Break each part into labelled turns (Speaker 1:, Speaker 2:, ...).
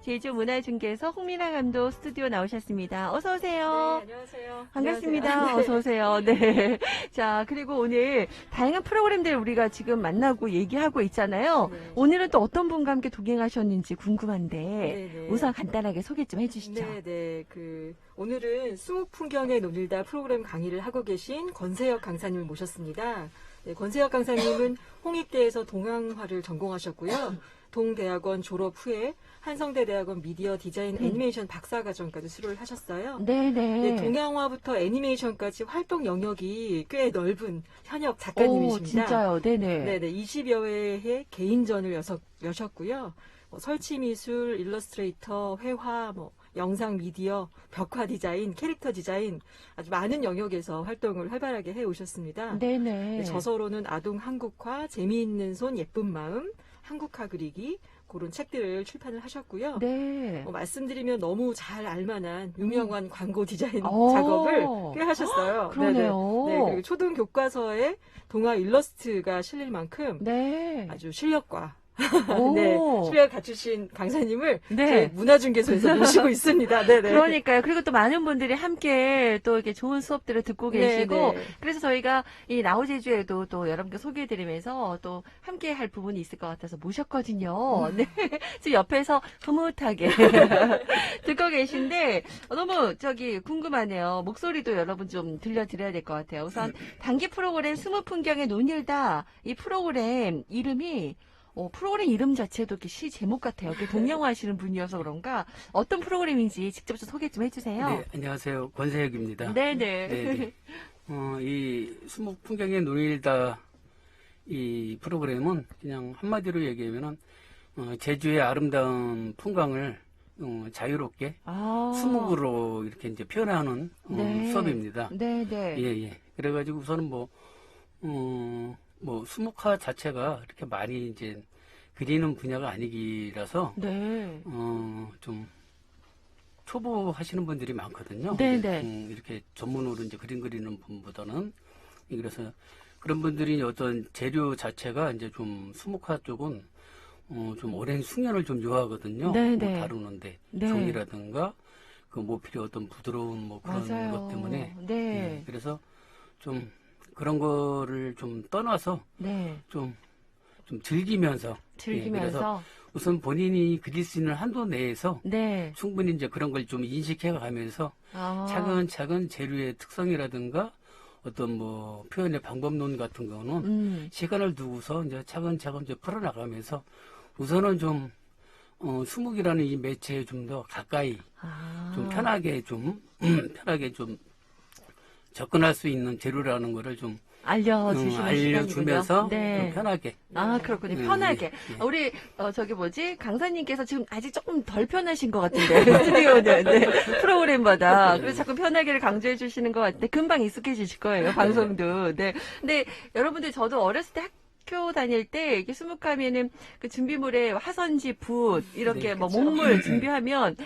Speaker 1: 제주문화중개소 홍민아 감독 스튜디오 나오셨습니다. 어서 오세요.
Speaker 2: 네, 안녕하세요.
Speaker 1: 반갑습니다.
Speaker 2: 안녕하세요.
Speaker 1: 어서 오세요. 네. 자, 그리고 오늘 다양한 프로그램들 우리가 지금 만나고 얘기하고 있잖아요.
Speaker 2: 네.
Speaker 1: 오늘은 또 어떤 분과 함께 동행하셨는지 궁금한데
Speaker 2: 네.
Speaker 1: 우선 간단하게 소개 좀 해주시죠.
Speaker 2: 네. 오늘은 수묵풍경에 논일다 프로그램 강의를 하고 계신 권세혁 강사님을 모셨습니다. 네, 권세혁 강사님은 홍익대에서 동양화를 전공하셨고요. 동대학원 졸업 후에 한성대 대학원 미디어 디자인 애니메이션 박사과정까지 수료를 하셨어요.
Speaker 1: 네네.
Speaker 2: 네, 동양화부터 애니메이션까지 활동 영역이 꽤 넓은 현역 작가님이십니다.
Speaker 1: 오, 진짜요. 네네.
Speaker 2: 네네, 20여 회의 개인전을 여셨고요. 설치 미술, 일러스트레이터, 회화, 영상 미디어, 벽화 디자인, 캐릭터 디자인 아주 많은 영역에서 활동을 활발하게 해오셨습니다.
Speaker 1: 네네.
Speaker 2: 네, 저서로는 아동 한국화, 재미있는 손, 예쁜 마음, 한국화 그리기 그런 책들을 출판을 하셨고요.
Speaker 1: 네.
Speaker 2: 말씀드리면 너무 잘 알만한 유명한 광고 디자인
Speaker 1: 오.
Speaker 2: 작업을 꽤 하셨어요.
Speaker 1: 그러네요.
Speaker 2: 네네. 네, 그리고 초등 교과서에 동화 일러스트가 실릴 만큼
Speaker 1: 네.
Speaker 2: 아주 실력과
Speaker 1: 오.
Speaker 2: 네, 실력을 갖추신 강사님을
Speaker 1: 네.
Speaker 2: 저희 문화중개소에서 모시고 있습니다. 네네.
Speaker 1: 그러니까요. 그리고 또 많은 분들이 함께 또 이렇게 좋은 수업들을 듣고 계시고,
Speaker 2: 네네.
Speaker 1: 그래서 저희가 이 나우제주에도 또 여러분께 소개해드리면서 또 함께 할 부분이 있을 것 같아서 모셨거든요. 네. 지금 옆에서 흐뭇하게 듣고 계신데, 너무 궁금하네요. 목소리도 여러분 좀 들려드려야 될 것 같아요. 우선 단기 프로그램 스무풍경의 논일다. 이 프로그램 이름이 프로그램 이름 자체도 이렇게 시 제목 같아요. 이렇게 동양화 하시는 분이어서 그런가 어떤 프로그램인지 직접 좀 소개 좀 해주세요.
Speaker 3: 네, 안녕하세요. 권세혁입니다.
Speaker 1: 네네.
Speaker 3: 네네. 이 수묵풍경의 논일다 이 프로그램은 그냥 한마디로 얘기하면은 제주의 아름다운 풍광을 자유롭게 수묵으로 이렇게 이제 표현하는
Speaker 1: 네.
Speaker 3: 수업입니다.
Speaker 1: 네네.
Speaker 3: 예. 그래가지고 우선은 수묵화 자체가 이렇게 많이 이제 그리는 분야가 아니기라서
Speaker 1: 네.
Speaker 3: 좀 초보 하시는 분들이 많거든요.
Speaker 1: 네네.
Speaker 3: 이렇게 전문으로 이제 그림 그리는 분보다는 그래서 그런 분들이 어떤 재료 자체가 이제 좀 수묵화 쪽은 좀 오랜 숙련을 좀 요하거든요.
Speaker 1: 네네.
Speaker 3: 다루는데
Speaker 1: 네.
Speaker 3: 종이라든가 그 모필의 어떤 부드러운 그런
Speaker 1: 맞아요.
Speaker 3: 것 때문에
Speaker 1: 네.
Speaker 3: 그래서 좀 그런 거를 좀 떠나서
Speaker 1: 네.
Speaker 3: 좀 즐기면서 그래서 우선 본인이 그릴 수 있는 한도 내에서
Speaker 1: 네.
Speaker 3: 충분히 이제 그런 걸 좀 인식해 가면서 차근차근 재료의 특성이라든가 어떤 표현의 방법론 같은 거는 시간을 두고서 이제 차근차근 이제 풀어나가면서 우선은 좀 수묵이라는 이 매체에 좀 더 가까이 좀 편하게 좀 접근할 수 있는 재료라는 거를 좀 알려주면서
Speaker 1: 네.
Speaker 3: 좀 편하게.
Speaker 1: 그렇군요. 편하게. 우리 강사님께서 지금 아직 조금 덜 편하신 것 같은데 스튜디오는 프로그램마다 그래서 자꾸 편하게를 강조해 주시는 것 같은데 금방 익숙해지실 거예요. 방송도. 네. 근데 여러분들 저도 어렸을 때 학교 다닐 때 이렇게 수묵하면은 그 준비물에 화선지, 붓 이렇게
Speaker 3: 네, 그쵸.
Speaker 1: 목물 준비하면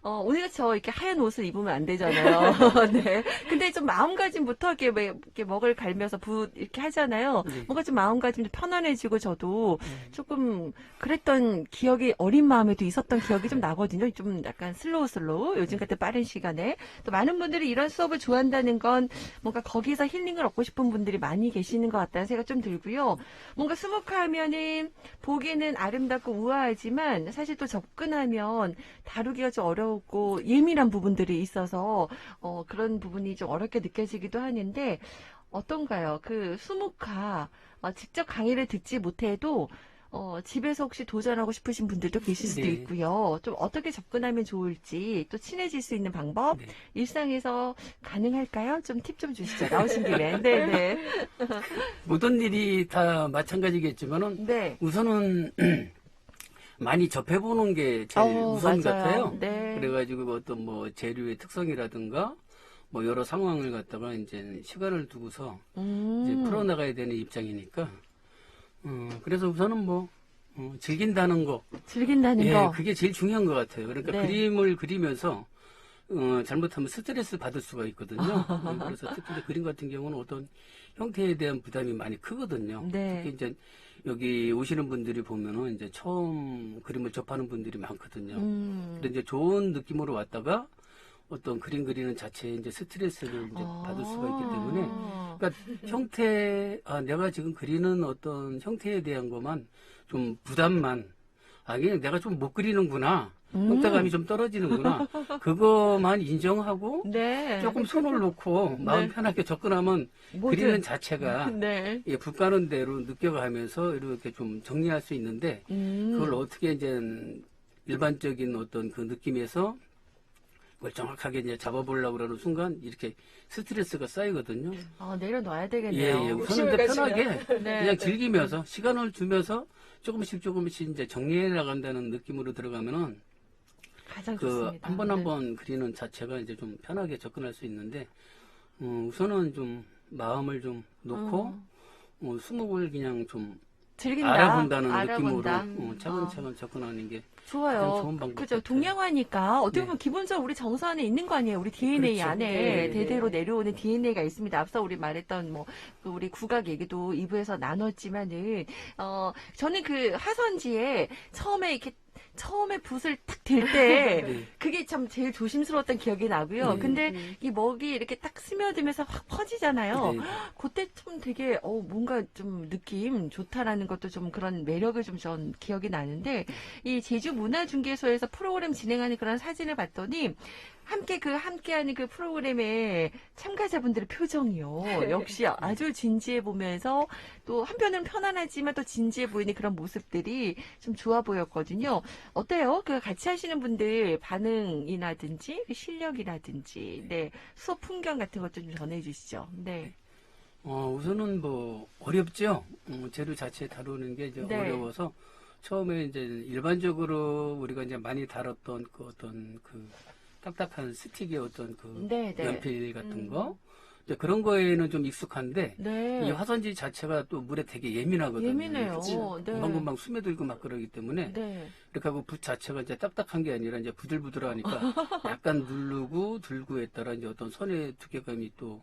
Speaker 1: 오늘같이 이렇게 하얀 옷을 입으면 안 되잖아요. 네. 근데 좀 마음가짐부터 이렇게 먹을 갈면서 이렇게 하잖아요.
Speaker 3: 네.
Speaker 1: 뭔가 좀 마음가짐도 편안해지고 저도 조금 그랬던 기억이 어린 마음에도 있었던 기억이 좀 나거든요. 좀 약간 슬로우 요즘 같은 빠른 시간에. 또 많은 분들이 이런 수업을 좋아한다는 건 뭔가 거기서 힐링을 얻고 싶은 분들이 많이 계시는 것 같다는 생각 좀 들고요. 뭔가 수묵하면은 보기에는 아름답고 우아하지만 사실 또 접근하면 다루기가 좀 어려워 고 예민한 부분들이 있어서 그런 부분이 좀 어렵게 느껴지기도 하는데 어떤가요? 그 수묵화 직접 강의를 듣지 못해도 집에서 혹시 도전하고 싶으신 분들도 계실 수도
Speaker 3: 네.
Speaker 1: 있고요. 좀 어떻게 접근하면 좋을지 또 친해질 수 있는 방법
Speaker 3: 네.
Speaker 1: 일상에서 가능할까요? 좀 팁 좀 주시죠. 나오신 김에. 네네.
Speaker 3: 모든 일이 다 마찬가지겠지만은
Speaker 1: 네.
Speaker 3: 우선은 많이 접해보는 게 제일 우선
Speaker 1: 맞아요.
Speaker 3: 같아요.
Speaker 1: 네.
Speaker 3: 그래가지고 어떤 재료의 특성이라든가 여러 상황을 갖다가 이제 시간을 두고서 이제 풀어나가야 되는 입장이니까 그래서 우선은 즐긴다는 거.
Speaker 1: 즐긴다는
Speaker 3: 예,
Speaker 1: 거.
Speaker 3: 그게 제일 중요한 것 같아요. 그러니까
Speaker 1: 네.
Speaker 3: 그림을 그리면서 잘못하면 스트레스 받을 수가 있거든요. 그래서 특히 이제 그림 같은 경우는 어떤 형태에 대한 부담이 많이 크거든요.
Speaker 1: 네.
Speaker 3: 특히 이제 여기 오시는 분들이 보면은 이제 처음 그림을 접하는 분들이 많거든요. 근데 이제 좋은 느낌으로 왔다가 어떤 그림 그리는 자체에 이제 스트레스를 이제 받을 수가 있기 때문에, 그러니까 내가 지금 그리는 어떤 형태에 대한 것만 좀 부담만, 그냥 내가 좀 못 그리는구나. 평가감이 좀 떨어지는구나. 그거만 인정하고
Speaker 1: 네.
Speaker 3: 조금 손을 놓고 마음 편하게 접근하면
Speaker 1: 뭐든.
Speaker 3: 그리는 자체가
Speaker 1: 네.
Speaker 3: 예, 불가는 대로 느껴가면서 이렇게 좀 정리할 수 있는데 그걸 어떻게 이제 일반적인 어떤 그 느낌에서 그걸 정확하게 이제 잡아보려고 그러는 순간 이렇게 스트레스가 쌓이거든요.
Speaker 1: 내려놔야
Speaker 3: 예,
Speaker 1: 되겠네요.
Speaker 3: 예. 우선은
Speaker 2: 욕심을
Speaker 3: 이제
Speaker 2: 가지면.
Speaker 3: 편하게
Speaker 1: 네.
Speaker 3: 그냥 즐기면서 시간을 주면서 조금씩 이제 정리해 나간다는 느낌으로 들어가면은
Speaker 1: 가장
Speaker 3: 그
Speaker 1: 좋습니다.
Speaker 3: 한 번
Speaker 1: 네.
Speaker 3: 한 번 그리는 자체가 이제 좀 편하게 접근할 수 있는데 우선은 좀 마음을 좀 놓고 수목을 그냥 좀
Speaker 1: 즐긴다.
Speaker 3: 알아본다는
Speaker 1: 알아본다.
Speaker 3: 느낌으로 차근차근 접근하는 게
Speaker 1: 좋아요.
Speaker 3: 가장 좋은 방법
Speaker 1: 그죠.
Speaker 3: 같아요.
Speaker 1: 동양화니까 어떻게
Speaker 3: 네.
Speaker 1: 보면 기본적으로 우리 정서 안에 있는 거 아니에요. 우리 DNA
Speaker 3: 그렇죠.
Speaker 1: 안에
Speaker 3: 네.
Speaker 1: 대대로 내려오는 DNA가 있습니다. 앞서 우리 말했던 그 우리 국악 얘기도 2부에서 나눴지만은 저는 그 화선지에 처음에 붓을 탁 댈 때
Speaker 3: 네.
Speaker 1: 그게 참 제일 조심스러웠던 기억이 나고요.
Speaker 3: 네.
Speaker 1: 근데 이 먹이 이렇게 딱 스며들면서 확 퍼지잖아요.
Speaker 3: 네.
Speaker 1: 그때 좀 되게 뭔가 좀 느낌 좋다라는 것도 좀 그런 매력을 좀 전 기억이 나는데 이 제주 문화중개소에서 프로그램 진행하는 그런 사진을 봤더니 함께하는 그 프로그램의 참가자분들의 표정이요. 역시 아주 진지해 보면서 또 한편은 편안하지만 또 진지해 보이는 그런 모습들이 좀 좋아 보였거든요. 어때요? 그 같이 하시는 분들 반응이라든지 그 실력이라든지 네 수업 풍경 같은 것 좀 전해 주시죠. 네.
Speaker 3: 우선은 뭐 어렵죠. 재료 자체 다루는 게 이제
Speaker 1: 네.
Speaker 3: 어려워서 처음에 이제 일반적으로 우리가 이제 많이 다뤘던 그 어떤 그 딱딱한 스틱의 어떤 그
Speaker 1: 네, 네.
Speaker 3: 연필 같은 거 이제 그런 거에는 좀 익숙한데
Speaker 1: 네.
Speaker 3: 이 화선지 자체가 또 물에 되게 예민하거든요.
Speaker 1: 예민해요. 네.
Speaker 3: 금방금방 스며들고 막 그러기 때문에
Speaker 1: 네.
Speaker 3: 이렇게 하고 붓 자체가 이제 딱딱한 게 아니라 이제 부들부들하니까 약간 누르고 들고에 따라 이제 어떤 손의 두께감이 또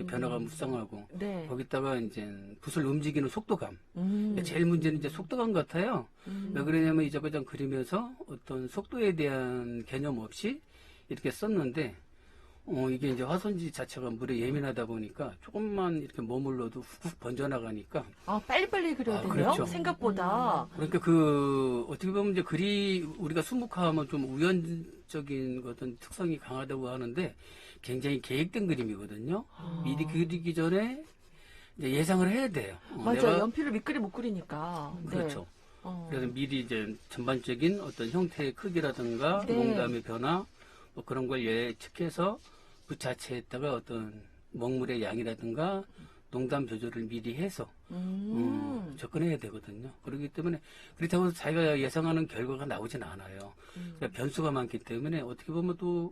Speaker 3: 변화가 무쌍하고
Speaker 1: 네.
Speaker 3: 거기다가 이제 붓을 움직이는 속도감.
Speaker 1: 음.
Speaker 3: 제일 문제는 이제 속도감 같아요. 왜 그러냐면 이제 그냥 그리면서 어떤 속도에 대한 개념 없이 이렇게 썼는데 이게 이제 화선지 자체가 물에 예민하다 보니까 조금만 이렇게 머물러도 훅훅 번져나가니까
Speaker 1: 빨리빨리 그려야 되네요.
Speaker 3: 그렇죠.
Speaker 1: 생각보다.
Speaker 3: 그러니까 어떻게 보면 이제 우리가 수묵화하면 좀 우연적인 어떤 특성이 강하다고 하는데 굉장히 계획된 그림이거든요. 미리 그리기 전에 이제 예상을 해야 돼요.
Speaker 1: 맞아요. 연필을 미끌이 못 그리니까.
Speaker 3: 그렇죠.
Speaker 1: 네.
Speaker 3: 그래서 미리 이제 전반적인 어떤 형태의 크기라든가
Speaker 1: 네.
Speaker 3: 농담의 변화 뭐 그런 걸 예측해서 붓 자체에다가 어떤 먹물의 양이라든가 농담 조절을 미리 해서 접근해야 되거든요. 그렇기 때문에 그렇다고 해서 자기가 예상하는 결과가 나오진 않아요. 그러니까 변수가 많기 때문에 어떻게 보면 또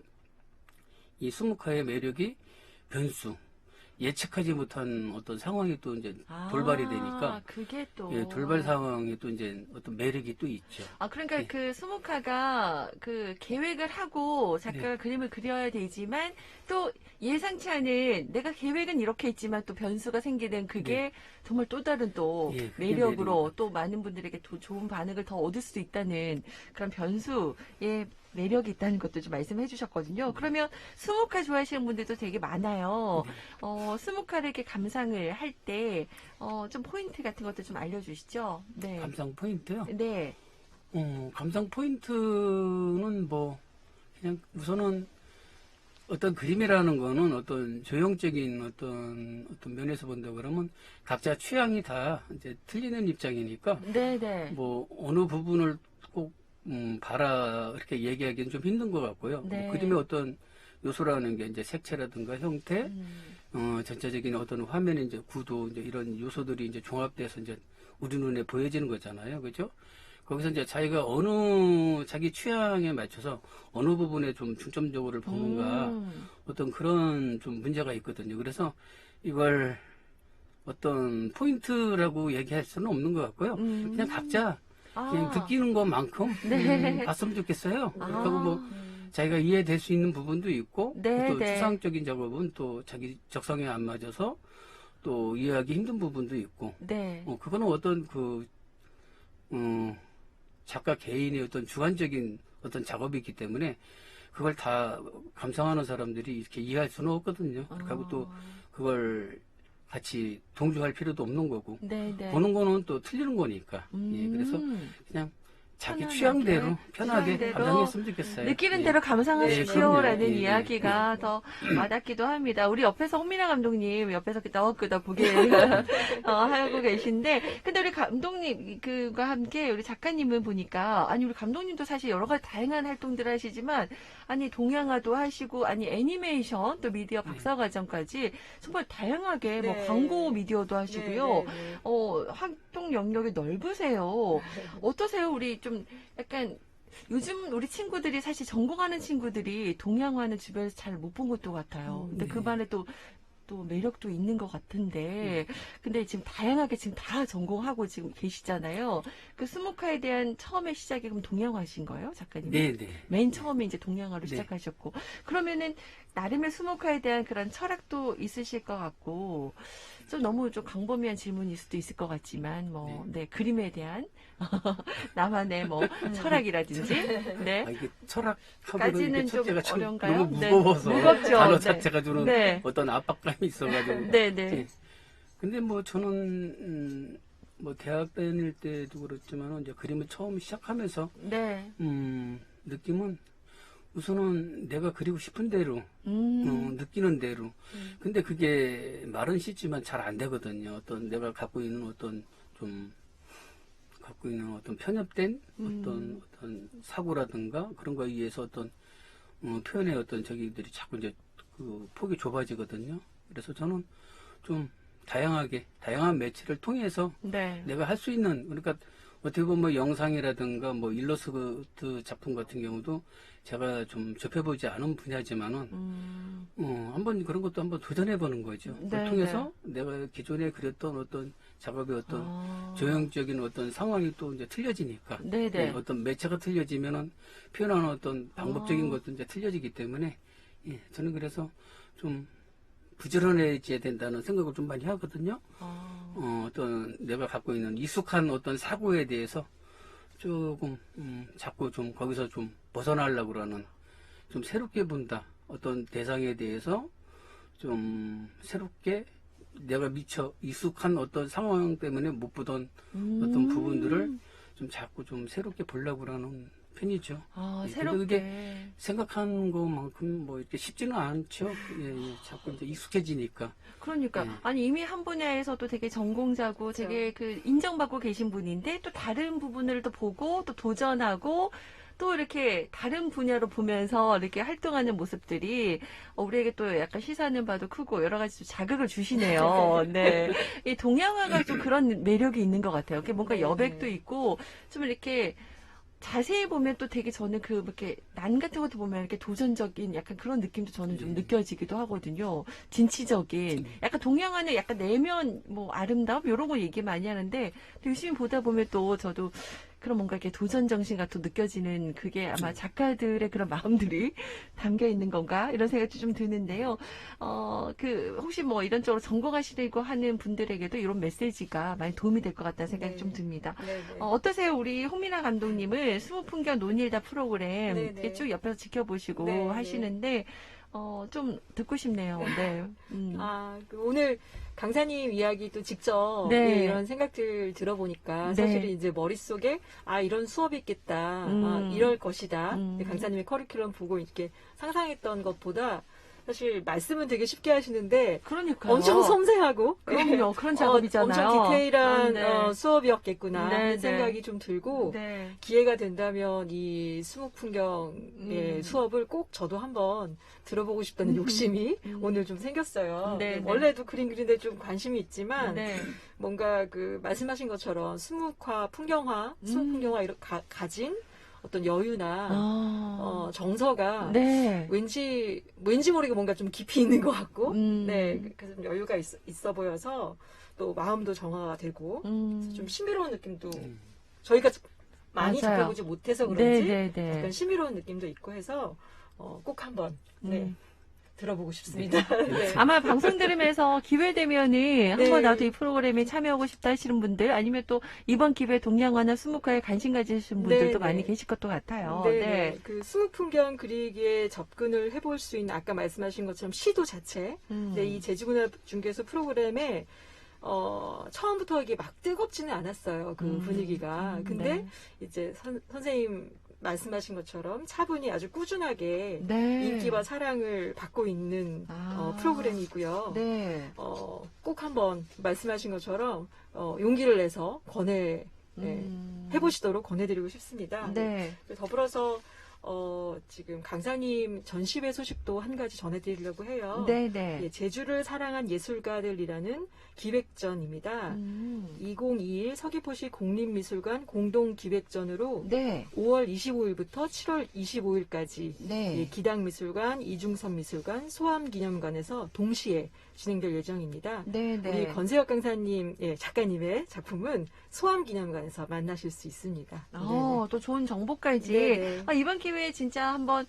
Speaker 3: 이 수묵화의 매력이 변수, 예측하지 못한 어떤 상황이 또 이제 돌발이 되니까
Speaker 1: 그게 또
Speaker 3: 돌발 상황에 또 이제 어떤 매력이 또 있죠.
Speaker 1: 그러니까
Speaker 3: 네.
Speaker 1: 그 수묵화가 그 계획을 하고 작가가
Speaker 3: 네.
Speaker 1: 그림을 그려야 되지만 또 예상치 않은 내가 계획은 이렇게 있지만 또 변수가 생기는 그게
Speaker 3: 네.
Speaker 1: 정말 또 다른 또
Speaker 3: 예, 그게
Speaker 1: 매력으로
Speaker 3: 매력인
Speaker 1: 또 많은 분들에게 또 좋은 반응을 더 얻을 수 있다는 그런 변수의 매력이 있다는 것도 좀 말씀해 주셨거든요. 그러면 수묵화 좋아하시는 분들도 되게 많아요. 수묵화를 이렇게 감상을 할 때 좀 포인트 같은 것도 좀 알려주시죠. 네.
Speaker 3: 감상 포인트요?
Speaker 1: 네.
Speaker 3: 감상 포인트는 뭐 그냥 우선은 어떤 그림이라는 거는 어떤 조형적인 어떤 면에서 본다 그러면 각자 취향이 다 이제 틀리는 입장이니까
Speaker 1: 네네.
Speaker 3: 뭐 어느 부분을 꼭 봐라 이렇게 얘기하기는 좀 힘든 것 같고요.
Speaker 1: 네.
Speaker 3: 뭐 그림의 어떤 요소라는 게 이제 색채라든가 형태, 전체적인 어떤 화면의 이제 구도 이제 이런 요소들이 이제 종합돼서 이제 우리 눈에 보여지는 거잖아요, 그죠? 거기서 이제 자기가 자기 취향에 맞춰서 어느 부분에 좀 중점적으로 보는가 어떤 그런 좀 문제가 있거든요. 그래서 이걸 어떤 포인트라고 얘기할 수는 없는 것 같고요. 그냥 각자 그냥 느끼는 것만큼
Speaker 1: 네.
Speaker 3: 봤으면 좋겠어요. 그리고 뭐 자기가 이해될 수 있는 부분도 있고
Speaker 1: 네,
Speaker 3: 또
Speaker 1: 네.
Speaker 3: 추상적인 작업은 또 자기 적성에 안 맞아서 또 이해하기 힘든 부분도 있고
Speaker 1: 네.
Speaker 3: 그거는 어떤 작가 개인의 어떤 주관적인 어떤 작업이기 때문에 그걸 다 감상하는 사람들이 이렇게 이해할 수는 없거든요. 그리고 또 그걸 같이 동조할 필요도 없는 거고
Speaker 1: 네, 네.
Speaker 3: 보는 거는 또 틀리는 거니까 예, 그래서 그냥 자기
Speaker 1: 편안하게,
Speaker 3: 취향대로 편하게
Speaker 1: 취향대로
Speaker 3: 감상했으면 좋겠어요.
Speaker 1: 느끼는
Speaker 3: 예.
Speaker 1: 대로
Speaker 3: 네,
Speaker 1: 감상하십시오라는
Speaker 3: 그럼요. 예,
Speaker 1: 이야기가 더 와닿기도 합니다. 우리 옆에서 홍민아 감독님 옆에서 끄덕끄덕 보게 하고 계신데, 근데 우리 감독님 그과 함께 우리 작가님은 보니까 아니 우리 감독님도 사실 여러 가지 다양한 활동들을 하시지만 아니 동양화도 하시고 아니 애니메이션 또 미디어 박사과정까지 정말 다양하게 뭐
Speaker 2: 네.
Speaker 1: 광고 미디어도 하시고요.
Speaker 2: 네, 네, 네.
Speaker 1: 활동 영역이 넓으세요. 어떠세요? 우리 좀 약간 요즘 우리 친구들이 사실 전공하는 친구들이 동양화는 주변에서 잘 못 본 것도 같아요. 근데
Speaker 3: 네.
Speaker 1: 그만의 또 매력도 있는 것 같은데, 근데 지금 다양하게 지금 다 전공하고 지금 계시잖아요. 그 스모카에 대한 처음에 시작이 그럼 동양화신 거예요, 작가님?
Speaker 3: 네, 네.
Speaker 1: 맨 처음에 이제 동양화로
Speaker 3: 네.
Speaker 1: 시작하셨고, 그러면은 나름의 스모카에 대한 그런 철학도 있으실 것 같고, 좀 너무 좀 광범위한 질문일 수도 있을 것 같지만, 네, 그림에 대한 나만의 철학이라든지, 네.
Speaker 3: 이게 철학하고는
Speaker 1: 까지는
Speaker 3: 이게 첫째가
Speaker 1: 좀
Speaker 3: 참
Speaker 1: 어려운가요?
Speaker 3: 너무
Speaker 1: 네.
Speaker 3: 무거워서
Speaker 1: 무겁죠.
Speaker 3: 단어
Speaker 1: 네.
Speaker 3: 자체가 주는
Speaker 1: 네.
Speaker 3: 어떤 압박감이 있어가지고.
Speaker 1: 네, 네.
Speaker 3: 근데 저는 대학 다닐 때도 그렇지만 이제 그림을 처음 시작하면서
Speaker 1: 네.
Speaker 3: 느낌은 우선은 내가 그리고 싶은 대로 느끼는 대로. 근데 그게 말은 쉽지만 잘 안 되거든요. 어떤 내가 갖고 있는 어떤 편협된 어떤 사고라든가 그런 거에 의해서 어떤 표현의 어떤 저기들이 자꾸 이제 그 폭이 좁아지거든요. 그래서 저는 좀 다양한 매체를 통해서
Speaker 1: 네.
Speaker 3: 내가 할 수 있는, 그러니까 어떻게 보면 영상이라든가 일러스트 작품 같은 경우도 제가 좀 접해보지 않은 분야지만은 한번 그런 것도 한번 도전해보는 거죠.
Speaker 1: 네,
Speaker 3: 그걸 통해서 내가 기존에 그렸던 어떤 작업의 어떤 조형적인 어떤 상황이 또 이제 틀려지니까
Speaker 1: 네, 네.
Speaker 3: 어떤 매체가 틀려지면은 표현하는 어떤 방법적인 것도 이제 틀려지기 때문에 저는 그래서 좀 부지런해져야 된다는 생각을 좀 많이 하거든요. 어떤 내가 갖고 있는 익숙한 어떤 사고에 대해서 조금 자꾸 좀 거기서 좀 벗어나려고 그러는, 좀 새롭게 본다. 어떤 대상에 대해서 좀 새롭게 내가 미처 익숙한 어떤 상황 때문에 못 보던 어떤 부분들을 좀 자꾸 좀 새롭게 보려고 그러는 편이죠. 근데
Speaker 1: 새롭게.
Speaker 3: 그게 생각하는 것만큼 이렇게 쉽지는 않죠. 자꾸 이제 익숙해지니까.
Speaker 1: 그러니까
Speaker 3: 네.
Speaker 1: 아니 이미 한 분야에서도 되게 전공자고 되게 그 인정받고 계신 분인데 또 다른 부분을 또 보고 또 도전하고 또 이렇게 다른 분야로 보면서 이렇게 활동하는 모습들이 우리에게 또 약간 시사하는 바도 크고 여러 가지 좀 자극을 주시네요. 네. 이 동양화가 좀 그런 매력이 있는 것 같아요. 이게 뭔가
Speaker 2: 네,
Speaker 1: 여백도
Speaker 2: 네.
Speaker 1: 있고 좀 이렇게 자세히 보면 또 되게 저는 이렇게 난 같은 것도 보면 이렇게 도전적인 약간 그런 느낌도 저는 좀 느껴지기도 하거든요. 진취적인. 약간 동양화는 약간 내면 아름다움 이런 거 얘기 많이 하는데 열심히 보다 보면 또 저도 그런 뭔가 이렇게 도전 정신 같은 느껴지는 그게 아마 작가들의 그런 마음들이 담겨 있는 건가 이런 생각도 좀 드는데요. 혹시 이런 쪽으로 전공하시려고 하는 분들에게도 이런 메시지가 많이 도움이 될 것 같다는 생각이
Speaker 2: 네.
Speaker 1: 좀 듭니다.
Speaker 2: 네, 네.
Speaker 1: 어떠세요? 우리 홍민아 감독님은 스무풍경 논일다 프로그램
Speaker 2: 네,
Speaker 1: 이렇게
Speaker 2: 네.
Speaker 1: 쭉 옆에서 지켜보시고
Speaker 2: 네, 네.
Speaker 1: 하시는데 좀 듣고 싶네요. 네.
Speaker 2: 오늘 강사님 이야기도 직접
Speaker 1: 네.
Speaker 2: 이런 생각들 들어보니까
Speaker 1: 네.
Speaker 2: 사실은 이제 머릿속에 이런 수업이 있겠다. 이럴 것이다. 근데 강사님의 커리큘럼 보고 이렇게 상상했던 것보다 사실 말씀은 되게 쉽게 하시는데
Speaker 1: 그러니까요.
Speaker 2: 엄청 섬세하고
Speaker 1: 그럼요. 그런 작업이잖아요.
Speaker 2: 엄청 디테일한
Speaker 1: 네.
Speaker 2: 수업이었겠구나
Speaker 1: 네,
Speaker 2: 하는
Speaker 1: 네.
Speaker 2: 생각이 좀 들고
Speaker 1: 네.
Speaker 2: 기회가 된다면 이 수목풍경의 수업을 꼭 저도 한번 들어보고 싶다는 욕심이 오늘 좀 생겼어요.
Speaker 1: 네, 네.
Speaker 2: 원래도 그림 그리는데 좀 관심이 있지만
Speaker 1: 네.
Speaker 2: 뭔가 말씀하신 것처럼 수목풍경화 가진 어떤 여유나 정서가
Speaker 1: 네.
Speaker 2: 왠지 모르게 뭔가 좀 깊이 있는 것 같고 네, 그래서 좀 여유가 있어 보여서 또 마음도 정화가 되고 좀 신비로운 느낌도 저희가 많이
Speaker 1: 맞아요.
Speaker 2: 접해보지 못해서 그런지
Speaker 1: 네네네.
Speaker 2: 약간 신비로운 느낌도 있고 해서 꼭 한번 네, 들어보고 싶습니다.
Speaker 3: 네.
Speaker 2: 네.
Speaker 1: 아마 방송 들으면서 기회 되면은 한번
Speaker 2: 네.
Speaker 1: 나도 이 프로그램에 참여하고 싶다 하시는 분들 아니면 또 이번 기회에 동양화나 수묵화에 관심 가지신 분들도
Speaker 2: 네,
Speaker 1: 많이
Speaker 2: 네.
Speaker 1: 계실 것도 같아요.
Speaker 2: 네,
Speaker 1: 네.
Speaker 2: 네. 그 수묵 풍경 그리기에 접근을 해볼 수 있는 아까 말씀하신 것처럼 시도 자체 네, 이 제주문화중개소 프로그램에 처음부터 이게 막 뜨겁지는 않았어요. 그 분위기가. 근데
Speaker 1: 네.
Speaker 2: 이제 선생님 말씀하신 것처럼 차분히 아주 꾸준하게
Speaker 1: 네.
Speaker 2: 인기와 사랑을 받고 있는 프로그램이고요.
Speaker 1: 네.
Speaker 2: 꼭 한번 말씀하신 것처럼 용기를 내서 해보시도록 권해드리고 싶습니다.
Speaker 1: 네.
Speaker 2: 더불어서 지금 강사님 전시회 소식도 한 가지 전해드리려고 해요.
Speaker 1: 네네.
Speaker 2: 예, 제주를 사랑한 예술가들이라는 기획전입니다. 2021 서귀포시 공립미술관 공동기획전으로
Speaker 1: 네.
Speaker 2: 5월 25일부터 7월 25일까지
Speaker 1: 네.
Speaker 2: 기당미술관, 이중섭미술관, 소암기념관에서 동시에 진행될 예정입니다.
Speaker 1: 네네.
Speaker 2: 우리 권세혁 강사님, 작가님의 작품은 소암기념관에서 만나실 수 있습니다.
Speaker 1: 또 좋은 정보까지.
Speaker 2: 네네.
Speaker 1: 이번 기회에 진짜 한번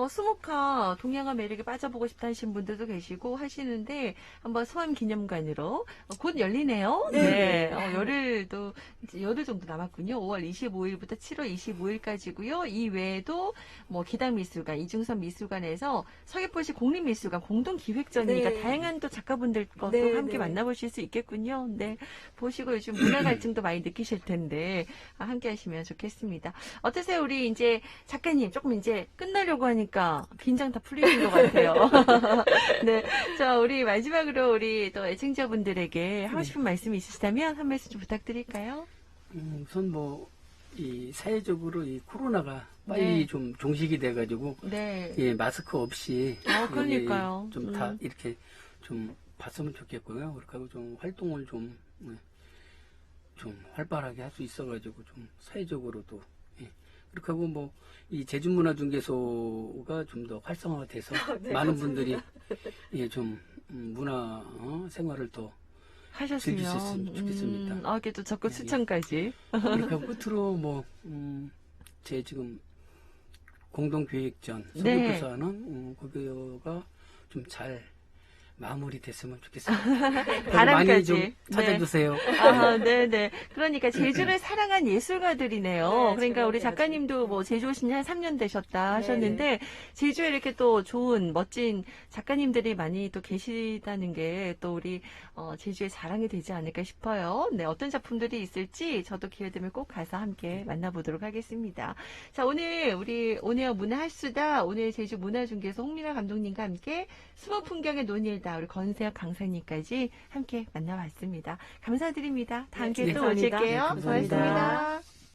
Speaker 1: 수묵화 동양화 매력에 빠져보고 싶다 하시는 분들도 계시고 하시는데 한번 소암기념관으로 곧 열리네요.
Speaker 2: 네.
Speaker 1: 열흘도 이제 열흘 정도 남았군요. 5월 25일부터 7월 25일까지고요. 이 외에도 뭐 기당미술관, 이중섭 미술관에서 서귀포시 공립미술관 공동기획전이니까
Speaker 2: 네.
Speaker 1: 다양한 또 작가분들 것도
Speaker 2: 네,
Speaker 1: 함께
Speaker 2: 네.
Speaker 1: 만나보실 수 있겠군요. 네. 보시고 요즘 문화 갈증도 많이 느끼실 텐데 함께 하시면 좋겠습니다. 어떠세요? 우리 이제 작가님 조금 이제 끝나려고 하니까 긴장 다 풀리신 것 같아요. 네. 자, 우리 마지막으로 우리 또 애청자분들에게 하고 싶은 말씀이 있으시다면 한 말씀 좀 부탁드릴까요?
Speaker 3: 우선 이 사회적으로 이 코로나가 빨리
Speaker 1: 네.
Speaker 3: 좀 종식이 돼가지고
Speaker 1: 네.
Speaker 3: 예, 마스크 없이
Speaker 1: 그러니까요.
Speaker 3: 좀 다 이렇게 좀 봤으면 좋겠고요. 그렇게 하고 좀 활동을 좀 활발하게 할 수 있어가지고 좀 사회적으로도 그렇게 하고 이 제주문화중개소가 좀 더 활성화돼서
Speaker 2: 네,
Speaker 3: 많은
Speaker 2: 감사합니다.
Speaker 3: 분들이 좀 문화 생활을 더
Speaker 1: 하셨으면
Speaker 3: 즐길 수 있으면 좋겠습니다.
Speaker 1: 이렇게 또 적극
Speaker 3: 네.
Speaker 1: 추천까지.
Speaker 3: 그렇게 하고 끝으로 제 지금 공동기획전
Speaker 1: 네.
Speaker 3: 서귀포에서 하는 거기가 좀 잘 마무리됐으면 좋겠습니다. 많이
Speaker 1: 바람까지.
Speaker 3: 좀 찾아주세요.
Speaker 1: 네네. 그러니까 제주를 사랑한 예술가들이네요.
Speaker 2: 네,
Speaker 1: 그러니까
Speaker 2: 제가
Speaker 1: 우리
Speaker 2: 네,
Speaker 1: 작가님도
Speaker 2: 아주,
Speaker 1: 제주 오신 지 한 3년 되셨다
Speaker 2: 네,
Speaker 1: 하셨는데 제주에 이렇게 또 좋은 멋진 작가님들이 많이 또 계시다는 게 또 우리 제주의 자랑이 되지 않을까 싶어요. 네, 어떤 작품들이 있을지 저도 기회 되면 꼭 가서 함께 만나보도록 하겠습니다. 자, 오늘 우리 온에어 문화할수다 오늘 제주 문화중개소 홍민아 감독님과 함께 수목 풍경의 논일다 우리 권세혁 강사님까지 함께 만나봤습니다. 감사드립니다. 다음 기회에
Speaker 2: 네,
Speaker 1: 또
Speaker 2: 감사합니다.
Speaker 1: 오실게요.
Speaker 3: 네, 감사합니다.
Speaker 1: 고맙습니다.